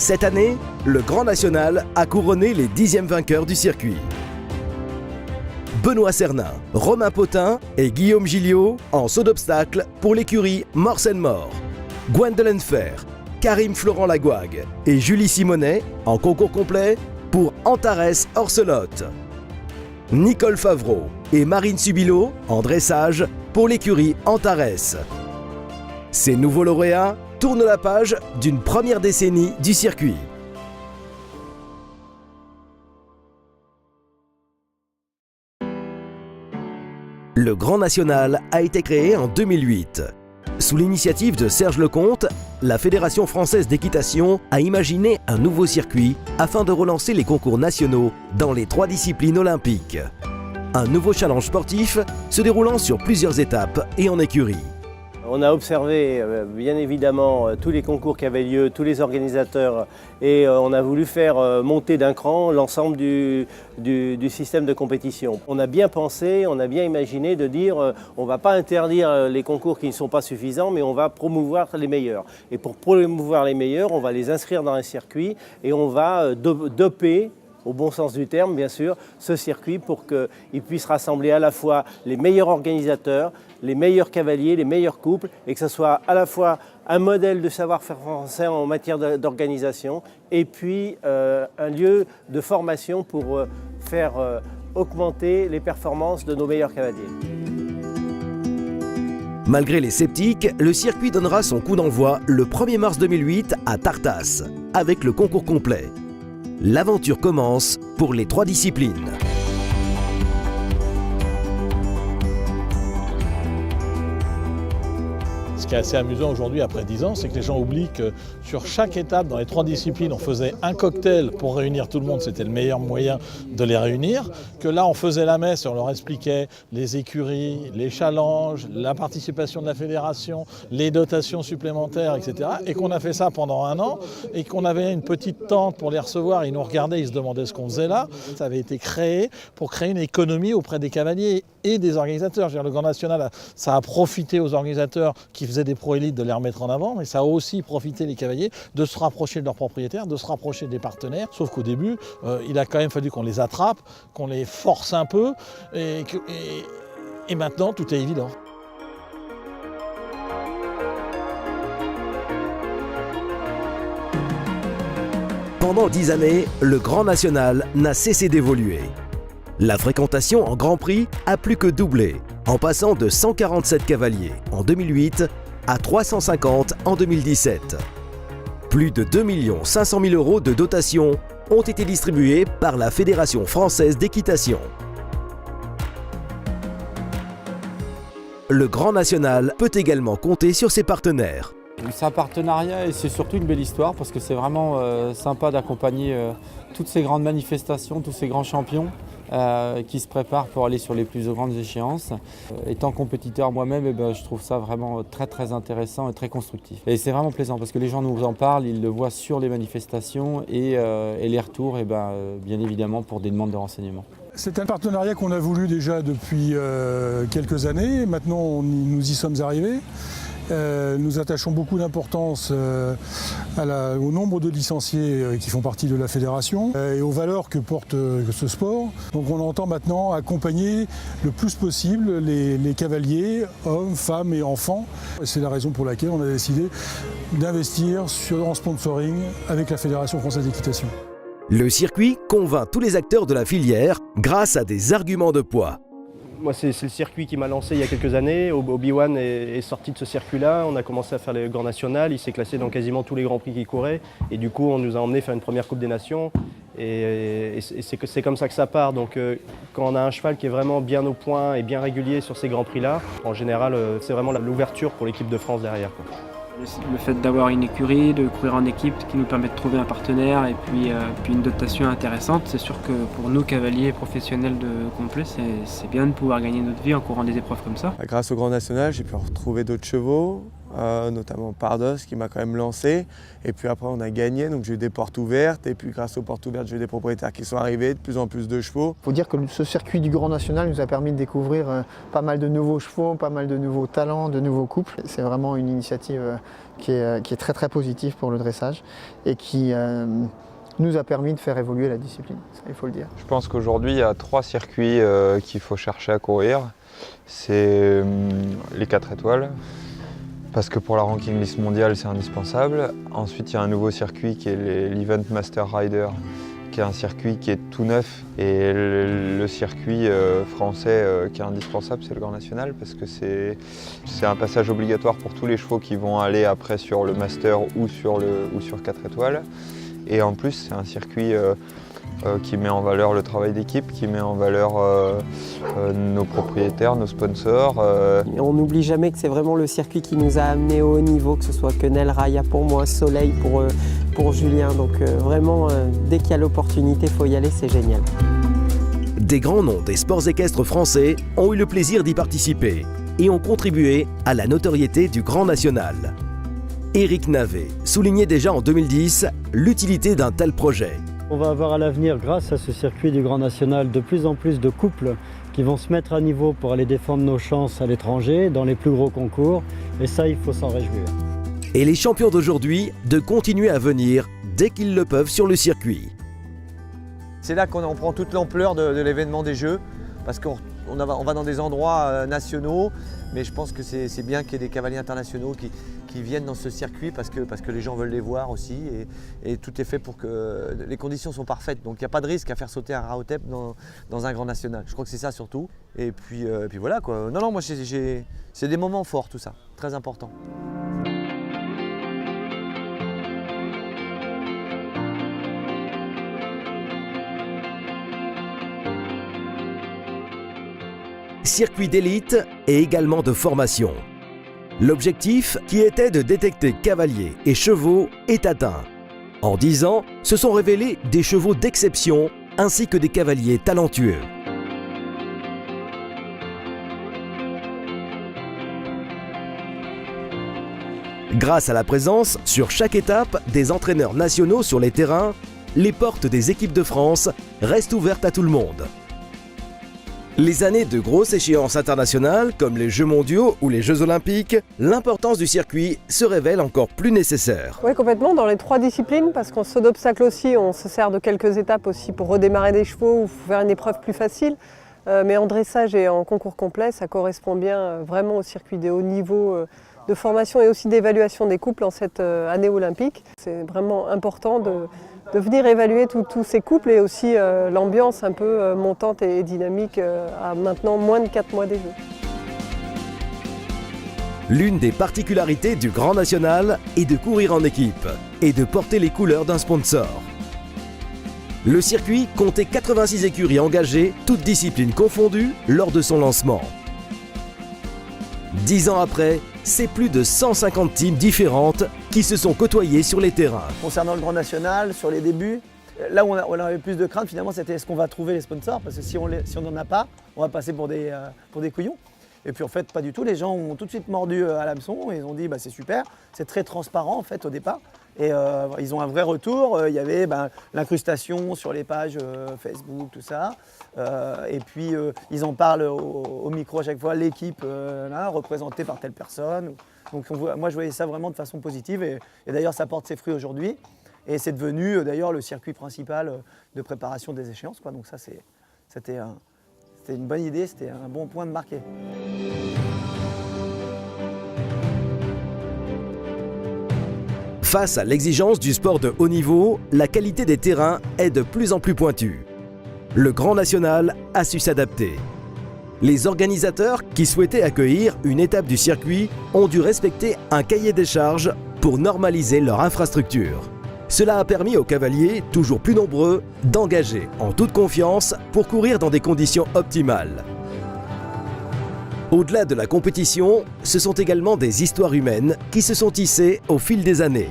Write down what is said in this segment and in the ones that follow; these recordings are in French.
Cette année, le Grand National a couronné les 10e vainqueurs du circuit. Benoît Cernin, Romain Potin et Guillaume Gilliot en saut d'obstacle pour l'écurie Morse & More. Gwendolen Fer, Karim Florent Lagouague et Julie Simonet en concours complet pour Antares Orselotte. Nicole Favreau et Marine Subilo en dressage pour l'écurie Antares. Ces nouveaux lauréats tournent la page d'une première décennie du circuit. Le Grand National a été créé en 2008. Sous l'initiative de Serge Lecomte, la Fédération française d'équitation a imaginé un nouveau circuit afin de relancer les concours nationaux dans les 3 disciplines olympiques. Un nouveau challenge sportif se déroulant sur plusieurs étapes et en écurie. On a observé bien évidemment tous les concours qui avaient lieu, tous les organisateurs et on a voulu faire monter d'un cran l'ensemble du système de compétition. On a bien pensé, on a bien imaginé de dire on ne va pas interdire les concours qui ne sont pas suffisants mais on va promouvoir les meilleurs. Et pour promouvoir les meilleurs, on va les inscrire dans un circuit et on va doper, au bon sens du terme bien sûr, ce circuit pour qu'il puisse rassembler à la fois les meilleurs organisateurs, les meilleurs cavaliers, les meilleurs couples et que ce soit à la fois un modèle de savoir-faire français en matière d'organisation et puis un lieu de formation pour faire augmenter les performances de nos meilleurs cavaliers. Malgré les sceptiques, le circuit donnera son coup d'envoi le 1er mars 2008 à Tartas, avec le concours complet. L'aventure commence pour les 3 disciplines. Ce qui est assez amusant aujourd'hui, après 10 ans, c'est que les gens oublient que sur chaque étape, dans les 3 disciplines, on faisait un cocktail pour réunir tout le monde, c'était le meilleur moyen de les réunir, que là on faisait la messe et on leur expliquait les écuries, les challenges, la participation de la fédération, les dotations supplémentaires, etc. Et qu'on a fait ça pendant 1 an et qu'on avait une petite tente pour les recevoir, ils nous regardaient, ils se demandaient ce qu'on faisait là. Ça avait été créé pour créer une économie auprès des cavaliers et des organisateurs. Je veux dire, le Grand National, ça a profité aux organisateurs qui faisaient des pro-élites de les remettre en avant, mais ça a aussi profité les cavaliers de se rapprocher de leurs propriétaires, de se rapprocher des partenaires. Sauf qu'au début, il a quand même fallu qu'on les attrape, qu'on les force un peu, et maintenant tout est évident. Pendant 10 années, le Grand National n'a cessé d'évoluer. La fréquentation en Grand Prix a plus que doublé, en passant de 147 cavaliers en 2008 à 350 en 2017. Plus de 2 500 000 € de dotation ont été distribués par la Fédération française d'équitation. Le Grand National peut également compter sur ses partenaires. C'est un partenariat et c'est surtout une belle histoire parce que c'est vraiment sympa d'accompagner toutes ces grandes manifestations, tous ces grands champions qui se préparent pour aller sur les plus grandes échéances. Étant compétiteur moi-même, je trouve ça vraiment très très intéressant et très constructif. Et c'est vraiment plaisant parce que les gens nous en parlent, ils le voient sur les manifestations et les retours, bien évidemment pour des demandes de renseignements. C'est un partenariat qu'on a voulu déjà depuis quelques années. Maintenant, nous y sommes arrivés. Nous attachons beaucoup d'importance au nombre de licenciés qui font partie de la fédération et aux valeurs que porte ce sport. Donc on entend maintenant accompagner le plus possible les cavaliers, hommes, femmes et enfants. C'est la raison pour laquelle on a décidé d'investir en sponsoring avec la Fédération française d'équitation. Le circuit convainc tous les acteurs de la filière grâce à des arguments de poids. Moi, c'est le circuit qui m'a lancé il y a quelques années. Obi-Wan est sorti de ce circuit-là. On a commencé à faire le Grand National. Il s'est classé dans quasiment tous les Grands Prix qu'il courait. Et du coup, on nous a emmenés faire une première Coupe des Nations. Et c'est comme ça que ça part. Donc, quand on a un cheval qui est vraiment bien au point et bien régulier sur ces Grands Prix-là, en général, c'est vraiment l'ouverture pour l'équipe de France derrière, quoi. Le fait d'avoir une écurie, de courir en équipe qui nous permet de trouver un partenaire et puis une dotation intéressante, c'est sûr que pour nous cavaliers professionnels de complet, c'est bien de pouvoir gagner notre vie en courant des épreuves comme ça. Grâce au Grand National, j'ai pu retrouver d'autres chevaux, notamment Pardos qui m'a quand même lancé. Et puis après on a gagné, donc j'ai eu des portes ouvertes. Et puis grâce aux portes ouvertes, j'ai eu des propriétaires qui sont arrivés, de plus en plus de chevaux. Il faut dire que ce circuit du Grand National nous a permis de découvrir pas mal de nouveaux chevaux, pas mal de nouveaux talents, de nouveaux couples. C'est vraiment une initiative qui est très très positive pour le dressage et qui nous a permis de faire évoluer la discipline, ça il faut le dire. Je pense qu'aujourd'hui il y a 3 circuits qu'il faut chercher à courir. C'est les 4 étoiles, parce que pour la ranking list mondiale c'est indispensable. Ensuite il y a un nouveau circuit qui est l'Event Master Rider, qui est un circuit qui est tout neuf. Et le circuit français qui est indispensable, c'est le Grand National, parce que c'est un passage obligatoire pour tous les chevaux qui vont aller après sur le Master ou sur 4 étoiles. Et en plus, c'est un circuit qui met en valeur le travail d'équipe, qui met en valeur nos propriétaires, nos sponsors. On n'oublie jamais que c'est vraiment le circuit qui nous a amenés au haut niveau, que ce soit Quenelle, Raya pour moi, Soleil pour Julien. Donc vraiment, dès qu'il y a l'opportunité, il faut y aller, c'est génial. Des grands noms des sports équestres français ont eu le plaisir d'y participer et ont contribué à la notoriété du Grand National. Éric Navet soulignait déjà en 2010 l'utilité d'un tel projet. On va avoir à l'avenir, grâce à ce circuit du Grand National, de plus en plus de couples qui vont se mettre à niveau pour aller défendre nos chances à l'étranger, dans les plus gros concours, et ça, il faut s'en réjouir. Et les champions d'aujourd'hui de continuer à venir dès qu'ils le peuvent sur le circuit. C'est là qu'on prend toute l'ampleur de l'événement des Jeux, parce qu'on va dans des endroits nationaux, mais je pense que c'est bien qu'il y ait des cavaliers internationaux qui viennent dans ce circuit parce que les gens veulent les voir aussi, et tout est fait pour que les conditions sont parfaites. Donc il n'y a pas de risque à faire sauter un Rahotep dans un Grand National. Je crois que c'est ça surtout. Et puis voilà quoi. Non, moi c'est des moments forts tout ça, très important. Circuit d'élite et également de formation. L'objectif, qui était de détecter cavaliers et chevaux, est atteint. En 10 ans, se sont révélés des chevaux d'exception ainsi que des cavaliers talentueux. Grâce à la présence sur chaque étape des entraîneurs nationaux sur les terrains, les portes des équipes de France restent ouvertes à tout le monde. Les années de grosses échéances internationales, comme les Jeux mondiaux ou les Jeux olympiques, l'importance du circuit se révèle encore plus nécessaire. Oui, complètement, dans les 3 disciplines, parce qu'en saut d'obstacle aussi, on se sert de quelques étapes aussi pour redémarrer des chevaux ou faire une épreuve plus facile. Mais en dressage et en concours complet, ça correspond bien vraiment au circuit des hauts niveaux de formation et aussi d'évaluation des couples en cette année olympique. C'est vraiment important de venir évaluer tous ces couples et aussi l'ambiance un peu montante et dynamique à maintenant moins de 4 mois des Jeux. L'une des particularités du Grand National est de courir en équipe et de porter les couleurs d'un sponsor. Le circuit comptait 86 écuries engagées, toutes disciplines confondues, lors de son lancement. 10 ans après, c'est plus de 150 teams différentes qui se sont côtoyées sur les terrains. Concernant le Grand National, sur les débuts, là où on avait plus de crainte finalement, c'était est-ce qu'on va trouver les sponsors, parce que si on n'en a pas, on va passer pour des couillons. Et puis en fait, pas du tout, les gens ont tout de suite mordu à l'hameçon, et ils ont dit c'est super, c'est très transparent en fait au départ. Et ils ont un vrai retour, il y avait l'incrustation sur les pages Facebook, tout ça. Et puis ils en parlent au micro à chaque fois, l'équipe représentée par telle personne. Donc moi je voyais ça vraiment de façon positive, et d'ailleurs ça porte ses fruits aujourd'hui. Et c'est devenu d'ailleurs le circuit principal de préparation des échéances, quoi. Donc ça c'était une bonne idée, c'était un bon point de marquer. Face à l'exigence du sport de haut niveau, la qualité des terrains est de plus en plus pointue. Le Grand National a su s'adapter. Les organisateurs qui souhaitaient accueillir une étape du circuit ont dû respecter un cahier des charges pour normaliser leur infrastructure. Cela a permis aux cavaliers, toujours plus nombreux, d'engager en toute confiance pour courir dans des conditions optimales. Au-delà de la compétition, ce sont également des histoires humaines qui se sont tissées au fil des années.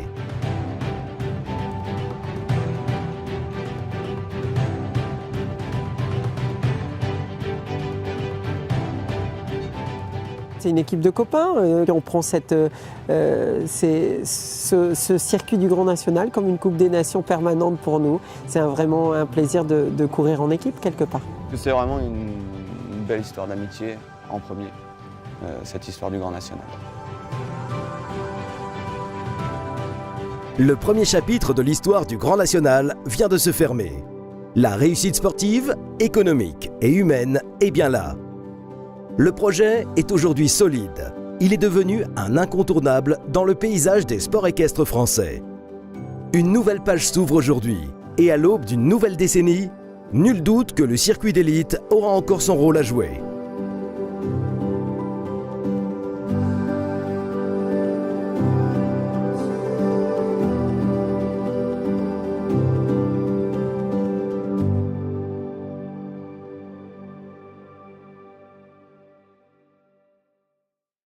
c'est une équipe de copains. On prend ce circuit du Grand National comme une Coupe des Nations permanente pour nous. C'est vraiment un plaisir de courir en équipe quelque part. C'est vraiment une belle histoire d'amitié en premier, cette histoire du Grand National. Le premier chapitre de l'histoire du Grand National vient de se fermer. La réussite sportive, économique et humaine est bien là. Le projet est aujourd'hui solide. Il est devenu un incontournable dans le paysage des sports équestres français. Une nouvelle page s'ouvre aujourd'hui et à l'aube d'une nouvelle décennie, nul doute que le circuit d'élite aura encore son rôle à jouer.